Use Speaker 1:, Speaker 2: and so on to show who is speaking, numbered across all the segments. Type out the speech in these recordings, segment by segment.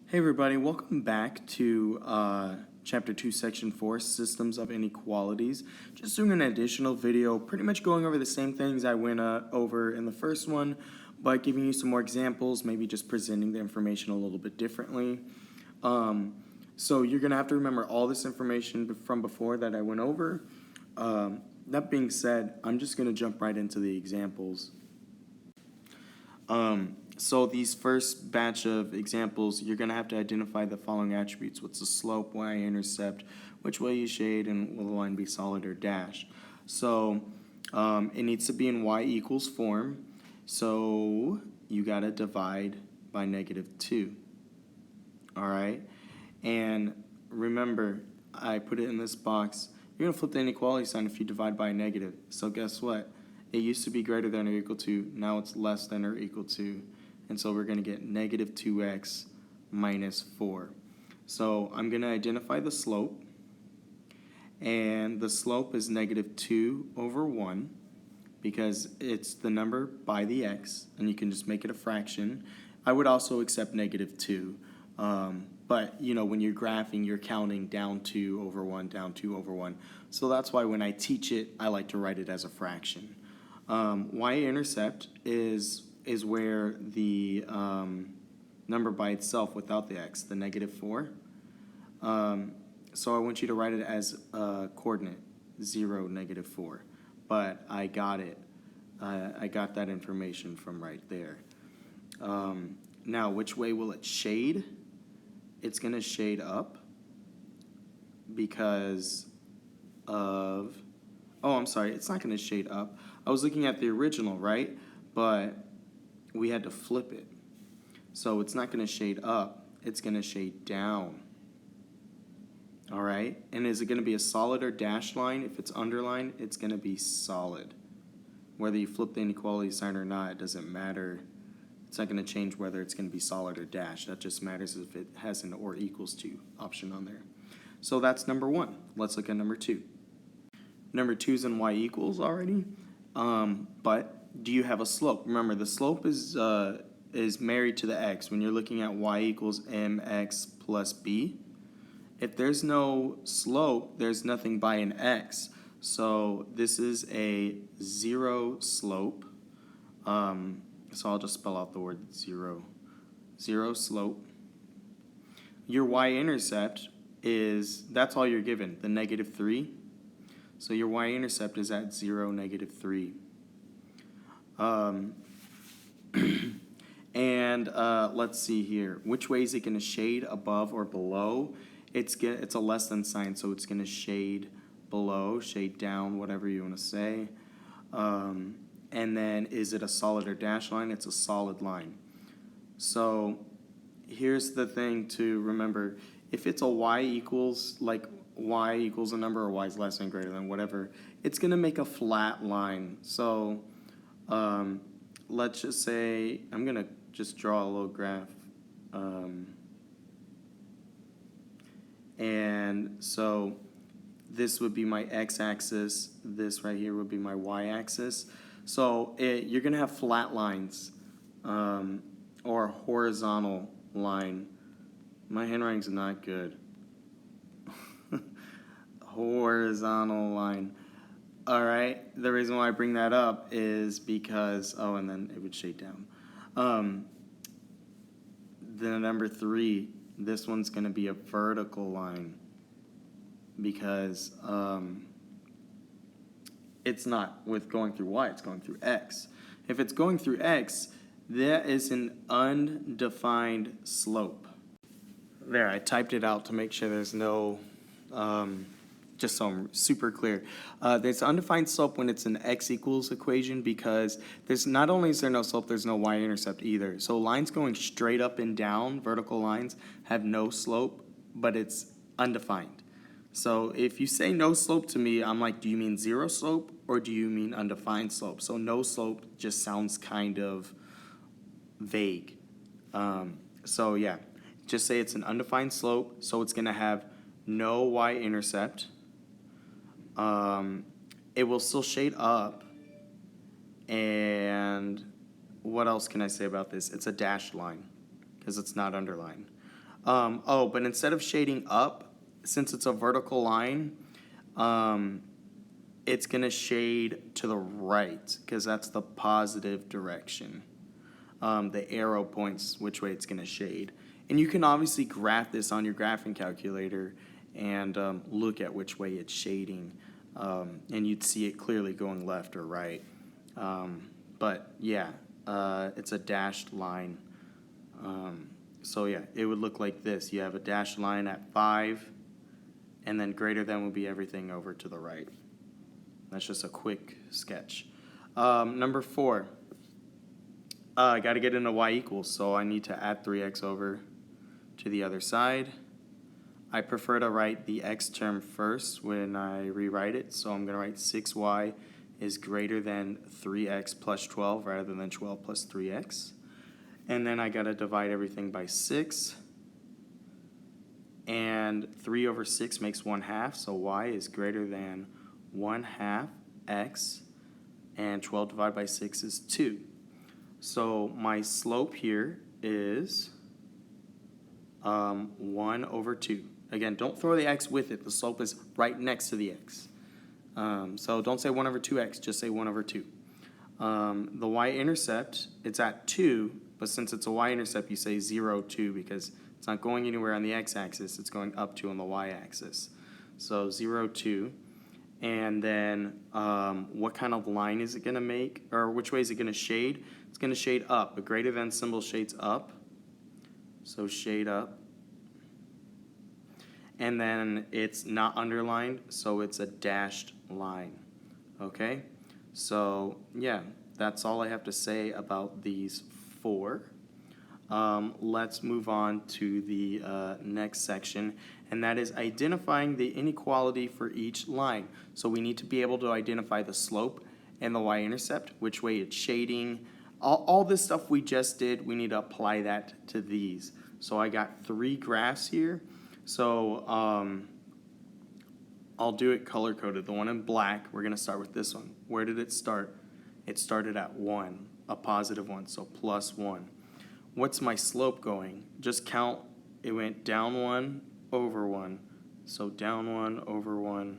Speaker 1: Hey everybody, welcome back to Chapter 2, Section 4, Systems of Inequalities. Just doing an additional video, pretty much going over the same things I went over in the first one, but giving you some more examples, maybe just presenting the information a little bit differently. So you're going to have to remember all this information from before that I went over. That being said, I'm just going to jump right into the examples. So these first batch of examples, you're going to have to identify the following attributes. What's the slope, y-intercept, which way you shade, and will the line be solid or dashed. So it needs to be in y equals form. So you got to divide by -2. All right? And remember, I put it in this box. You're going to flip the inequality sign if you divide by a negative. So guess what? It used to be greater than or equal to. Now it's less than or equal to. And so we're going to get -2x minus 4. So I'm going to identify the slope. And the slope is -2 over 1 because it's the number by the x. And you can just make it a fraction. I would also accept -2. But, you know, when you're graphing, you're counting down 2 over 1, down 2 over 1. So that's why when I teach it, I like to write it as a fraction. Y-intercept is where the number by itself without the x, the -4. So I want you to write it as a coordinate, 0, -4. But I got it. I got that information from right there. Now, which way will it shade? It's going to shade up because of... Oh, I'm sorry. It's not going to shade up. I was looking at the original, right? But we had to flip it. So it's not going to shade up. It's going to shade down. All right? And is it going to be a solid or dashed line? If it's underlined, it's going to be solid. Whether you flip the inequality sign or not, it doesn't matter. It's not going to change whether it's going to be solid or dashed. That just matters if it has an or equals to option on there. So that's number 1. Let's look at number 2. Number 2 is in y equals already. But do you have a slope? Remember, the slope is married to the x. When you're looking at y equals mx plus b, if there's no slope, there's nothing by an x. So this is a 0 slope. So I'll just spell out the word 0. 0 slope. Your y-intercept is, that's all you're given, the -3. So your y-intercept is at 0, -3. And let's see here. Which way is it going to shade, above or below? It's a less than sign, so it's going to shade below, shade down, whatever you want to say. And then is it a solid or dashed line? It's a solid line. So here's the thing to remember. If it's a y equals, like y equals a number or y is less than greater than whatever, it's going to make a flat line. So let's just say, I'm going to just draw a little graph. And so this would be my x-axis. This right here would be my y-axis. So you're going to have flat lines or a horizontal line. My handwriting's not good. Horizontal line. All right. The reason why I bring that up is because, oh, and then it would shade down. Then number 3, this one's going to be a vertical line because it's not with going through y, it's going through x. If it's going through x, that is an undefined slope. There, I typed it out to make sure there's no, just so I'm super clear. There's undefined slope when it's an x equals equation because there's not only is there no slope, there's no y-intercept either. So lines going straight up and down, vertical lines, have no slope, but it's undefined. So if you say no slope to me, I'm like, do you mean 0 slope or do you mean undefined slope? So no slope just sounds kind of vague. So yeah, just say it's an undefined slope, so it's going to have no y-intercept. It will still shade up. And what else can I say about this? It's a dashed line because it's not underlined. But instead of shading up, since it's a vertical line, it's going to shade to the right because that's the positive direction. The arrow points which way it's going to shade. And you can obviously graph this on your graphing calculator and look at which way it's shading. And you'd see it clearly going left or right. But yeah, it's a dashed line. So yeah, it would look like this. You have a dashed line at 5, and then greater than would be everything over to the right. That's just a quick sketch. Number 4, I got to get into y equals, so I need to add 3x over to the other side. I prefer to write the x term first when I rewrite it, so I'm going to write 6y is greater than 3x plus 12 rather than 12 plus 3x. And then I got to divide everything by 6. And 3 over 6 makes 1/2, so y is greater than 1/2 x. And 12 divided by 6 is 2. So my slope here is 1 over 2. Again, don't throw the x with it. The slope is right next to the x. So don't say 1 over 2x, just say 1 over 2. The y-intercept, it's at 2, but since it's a y-intercept, you say 0, 2, because it's not going anywhere on the x-axis. It's going up 2 on the y-axis. So 0, 2. And then what kind of line is it going to make, or which way is it going to shade? It's going to shade up. The greater than symbol shades up. So shade up. And then it's not underlined, so it's a dashed line. Okay? So, yeah, that's all I have to say about these 4. Let's move on to the next section, and that is identifying the inequality for each line. So we need to be able to identify the slope and the y-intercept, which way it's shading. All this stuff we just did, we need to apply that to these. So I got 3 graphs here. So I'll do it color-coded. The one in black, we're going to start with this one. Where did it start? It started at 1, a positive 1, so plus 1. What's my slope going? Just count. It went down 1 over 1. So down 1 over 1.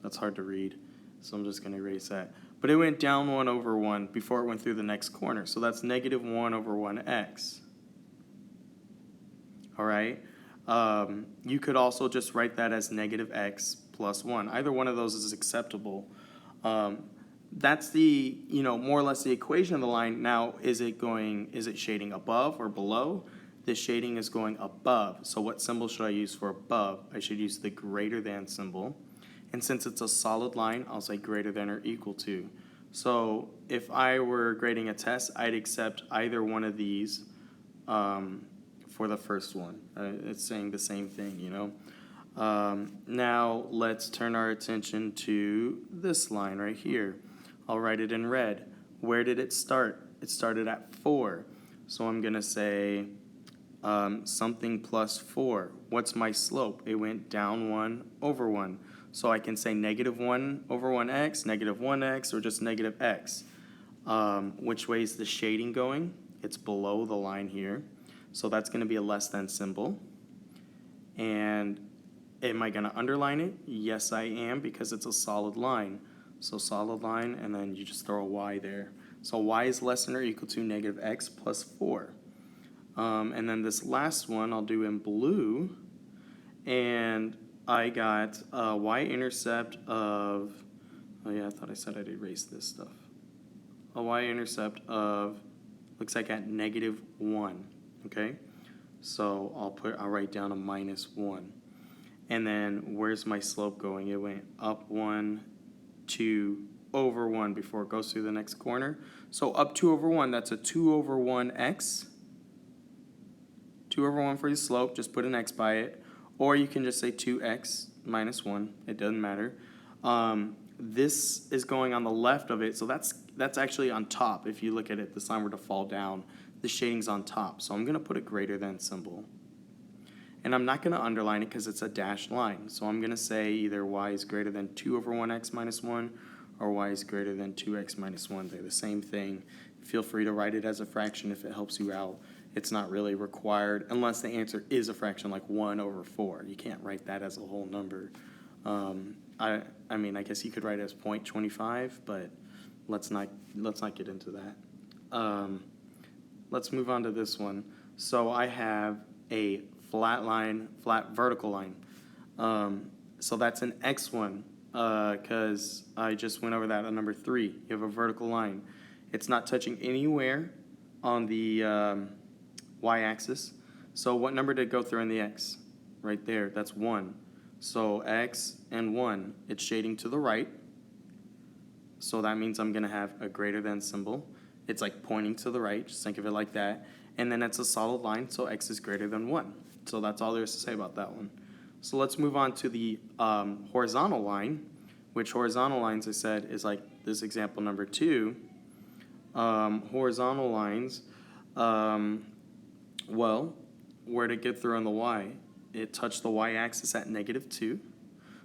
Speaker 1: That's hard to read, so I'm just going to erase that. But it went down 1 over 1 before it went through the next corner. So that's negative 1 over 1x. All right? You could also just write that as negative x plus 1. Either one of those is acceptable. That's the, more or less the equation of the line. Now, is it shading above or below? The shading is going above. So what symbol should I use for above? I should use the greater than symbol. And since it's a solid line, I'll say greater than or equal to. So if I were grading a test, I'd accept either one of these for the first one. It's saying the same thing, Now let's turn our attention to this line right here. I'll write it in red. Where did it start? It started at 4. So I'm going to say something plus 4. What's my slope? It went down 1 over 1. So I can say negative 1 over 1x, negative 1x, or just negative x. Which way is the shading going? It's below the line here. So that's going to be a less than symbol. And am I going to underline it? Yes, I am, because it's a solid line. So solid line, and then you just throw a y there. So y is less than or equal to negative x plus 4. And then this last one I'll do in blue. And I got a y-intercept of, oh yeah, I thought I said I'd erase this stuff. A y-intercept of, looks like at negative 1. Okay, so I'll write down a minus 1. And then where's my slope going? It went up 1, 2, over 1 before it goes through the next corner. So up 2 over 1, that's a 2 over 1x. 2 over 1 for your slope, just put an x by it. Or you can just say 2x minus 1, it doesn't matter. This is going on the left of it, so that's actually on top. If you look at it, this line were to fall down. The shading's on top, so I'm going to put a greater than symbol. And I'm not going to underline it because it's a dashed line. So I'm going to say either y is greater than 2 over 1x minus 1 or y is greater than 2x minus 1. They're the same thing. Feel free to write it as a fraction if it helps you out. it's not really required unless the answer is a fraction like 1 over 4. You can't write that as a whole number. I mean, I guess you could write it as 0.25, but let's not get into that. Let's move on to this one. So I have a flat vertical line. So that's an x1 because I just went over that on number 3. You have a vertical line. It's not touching anywhere on the y-axis. So what number did it go through in the x? Right there, that's 1. So x and 1, it's shading to the right. So that means I'm going to have a greater than symbol. It's like pointing to the right, just think of it like that. And then it's a solid line, so x is greater than 1. So that's all there is to say about that one. So let's move on to the horizontal line, which horizontal lines I said is like this example number 2. Horizontal lines, well, where did it get through on the y? It touched the y-axis at -2.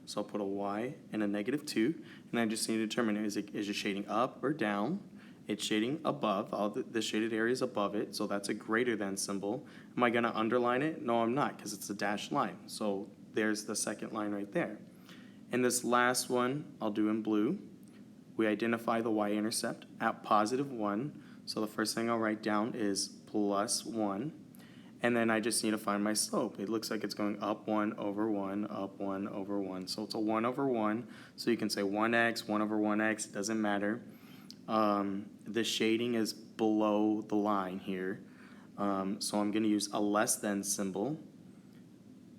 Speaker 1: So I'll put a y and a -2, and I just need to determine is it shading up or down? It's shading above. All the shaded area is above it, so that's a greater than symbol. Am I going to underline it? No, I'm not, because it's a dashed line. So there's the second line right there. And this last one, I'll do in blue. We identify the y-intercept at +1. So the first thing I'll write down is +1. And then I just need to find my slope. It looks like it's going up 1 over 1, up 1 over 1. So it's a 1 over 1. So you can say 1x, 1 over 1x, it doesn't matter. The shading is below the line here. So I'm going to use a less than symbol.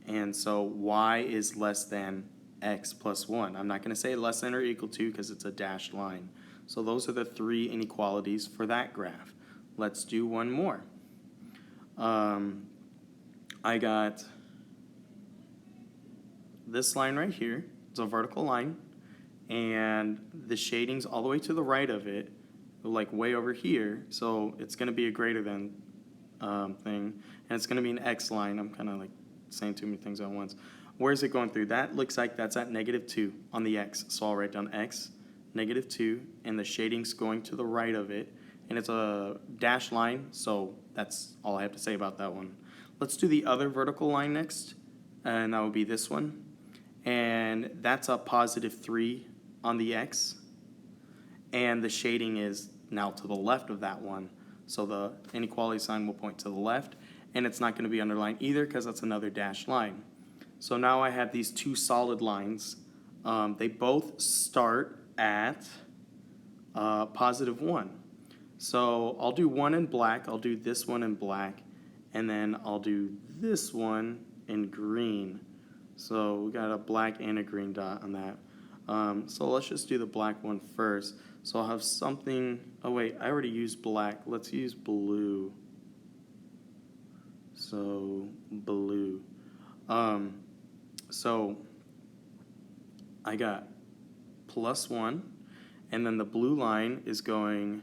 Speaker 1: And so y is less than x plus 1. I'm not going to say less than or equal to because it's a dashed line. So those are the 3 inequalities for that graph. Let's do one more. I got this line right here. It's a vertical line. And the shading's all the way to the right of it, like way over here. So it's going to be a greater than thing. And it's going to be an x line. I'm kind of like saying too many things at once. Where is it going through? That looks like that's at -2 on the x. So I'll write down x, -2, and the shading's going to the right of it. And it's a dashed line, so that's all I have to say about that one. Let's do the other vertical line next, and that would be this one. And that's a +3 on the x, and the shading is now to the left of that one. So the inequality sign will point to the left, and it's not going to be underlined either because that's another dashed line. So now I have these 2 solid lines. They both start at +1. So I'll do one in black, I'll do this one in black, and then I'll do this one in green. So we got a black and a green dot on that. So let's just do the black one first. So I'll have something, oh wait, I already used black. Let's use blue. So blue. So I got +1, and then the blue line is going,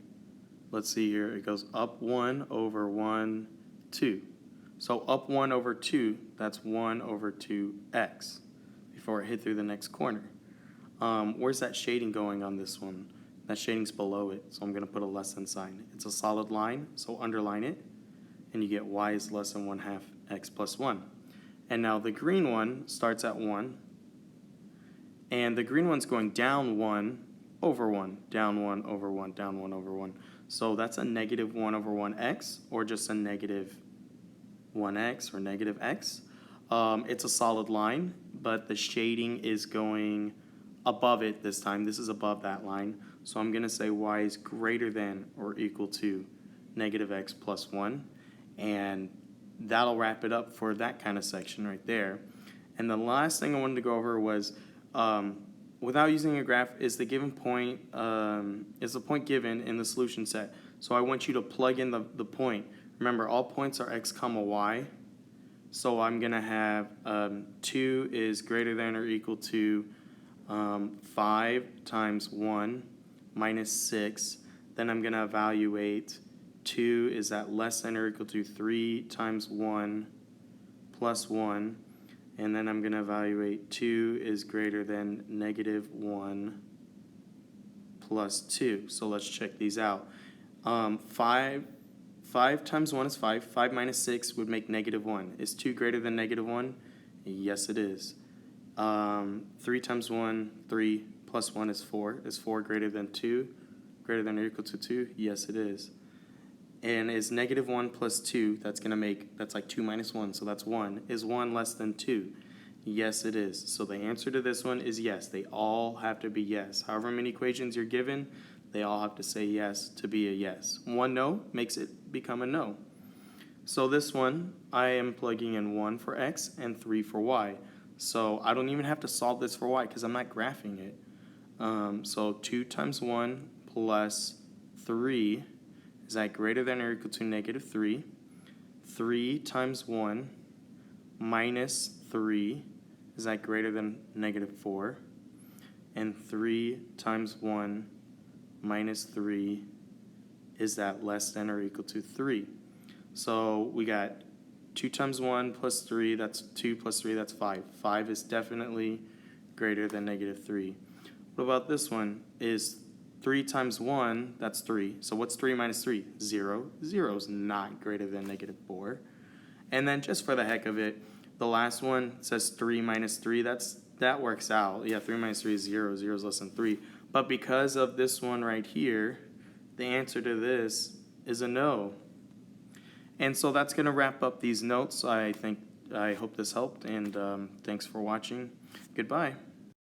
Speaker 1: let's see here, it goes up 1 over 1, 2. So up 1 over 2, that's 1 over 2x before it hit through the next corner. Where's that shading going on this one? That shading's below it, so I'm going to put a less than sign. It's a solid line, so underline it, and you get y is less than 1/2 x plus 1. And now the green one starts at 1, and the green one's going down 1 over 1, down 1 over 1, down 1 over 1. So that's a -1 over 1x, or just a -1x or -x. It's a solid line, but the shading is going above it this time. This is above that line. So I'm going to say y is greater than or equal to -x plus 1. And that'll wrap it up for that kind of section right there. And the last thing I wanted to go over was, without using a graph, is the given point, is the point given in the solution set. So I want you to plug in the point. Remember, all points are x comma y. So I'm going to have 2 is greater than or equal to 5 times 1 minus 6. Then I'm going to evaluate 2 is that less than or equal to 3 times 1 plus 1. And then I'm going to evaluate 2 is greater than -1 plus 2. So let's check these out. 5 5 times 1 is 5. 5 minus 6 would make -1. Is 2 greater than -1? Yes, it is. 3 times 1, 3, plus 1 is 4. Is 4 greater than 2? Greater than or equal to 2? Yes, it is. And is -1 plus 2, that's like 2 minus 1, so that's 1. Is 1 less than 2? Yes, it is. So the answer to this one is yes. They all have to be yes. However many equations you're given, they all have to say yes to be a yes. One no makes it become a no. So this one, I am plugging in 1 for x and 3 for y. So I don't even have to solve this for y because I'm not graphing it. So 2 times 1 plus 3, is that greater than or equal to -3? 3 times 1 minus 3, is that greater than -4? And 3 times 1 minus 3, is that less than or equal to 3? So we got 2 times 1 plus 3, that's 2 plus 3, that's 5. 5 is definitely greater than -3. What about this one? Is 3 times 1, that's 3. So what's 3 minus 3? 0. 0 is not greater than -4. And then just for the heck of it, the last one says 3 minus 3. That works out. Yeah, 3 minus 3 is 0. 0 is less than 3. But because of this one right here, the answer to this is a no. And so that's going to wrap up these notes. I hope this helped, and thanks for watching. Goodbye.